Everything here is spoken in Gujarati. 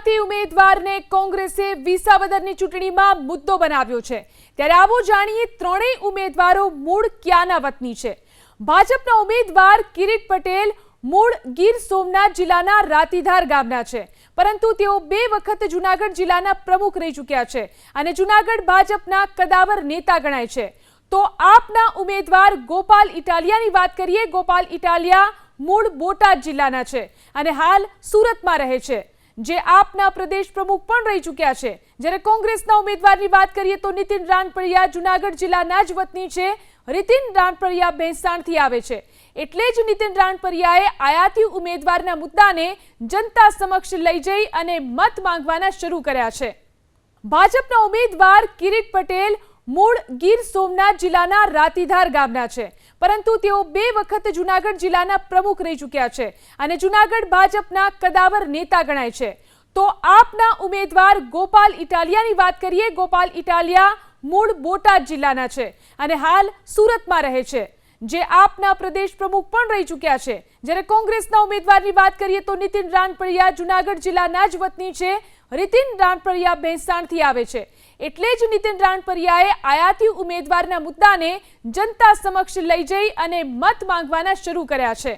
આયાતી ઉમેદવારને કોંગ્રેસે વિસાવદરની ચૂંટણીમાં મુદ્દો બનાવ્યો છે। ત્યારે આવો જાણીએ ત્રણેય ઉમેદવારો મૂળ ક્યાંના વતની છે। ભાજપના ઉમેદવાર કિરીટ પટેલ મૂળ ગીર સોમનાથ જિલ્લાના રાતીધાર ગામના છે, પરંતુ તેઓ 2 વખત જૂનાગઢ જિલ્લાના પ્રમુખ રહી ચૂક્યા છે અને જૂનાગઢ ભાજપના કદાવર નેતા ગણાય છે। તો આપના ઉમેદવાર ગોપાલ ઇટાલિયાની વાત કરીએ। ગોપાલ ઇટાલિયા મૂળ બોટાદ જિલ્લાના છે અને હાલ સુરતમાં રહે છે, જે આપના પ્રદેશ પ્રમુખ પણ રહી ચૂક્યા છે। જ્યારે કોંગ્રેસના ઉમેદવારની વાત કરીએ તો નીતિન રાણપરિયા જૂનાગઢ જિલ્લાના જ વતની છે। નીતિન રાણપરિયા ભેંસાણથી આવે છે, એટલે જ નીતિન રાણપરિયાએ આયાતી ઉમેદવારના મુદ્દાને જનતા સમક્ષ લઈ જઈ અને મત માંગવાના શરૂ કર્યા છે। ભાજપના ઉમેદવાર કિરીટ પટેલ મૂળ ગીર સોમનાથ જિલ્લાના રાતીધાર ગામના છે, પરંતુ તેઓ 2 વખત જૂનાગઢ જિલ્લાના પ્રમુખ રહી ચૂક્યા છે અને જૂનાગઢ ભાજપના કદાવર નેતા ગણાય છે। તો આપના ઉમેદવાર ગોપાલ ઇટાલિયાની વાત કરીએ। ગોપાલ ઇટાલિયા મૂળ બોટાદ જિલ્લાના છે અને હાલ સુરતમાં રહે છે, જે આપના પ્રદેશ પ્રમુખ પણ રહી ચૂક્યા છે। જ્યારે કોંગ્રેસના ઉમેદવારની વાત કરીએ તો નીતિન રાણપરિયા જૂનાગઢ જિલ્લાના જ વતની છે। નીતિન રાણપરિયા ભેંસાણથી આવે છે, એટલે જ નીતિન રાણપરિયાએ આયાતી ઉમેદવારના મુદ્દાને જનતા સમક્ષ લઈ જઈ અને મત માંગવાના શરૂ કર્યા છે।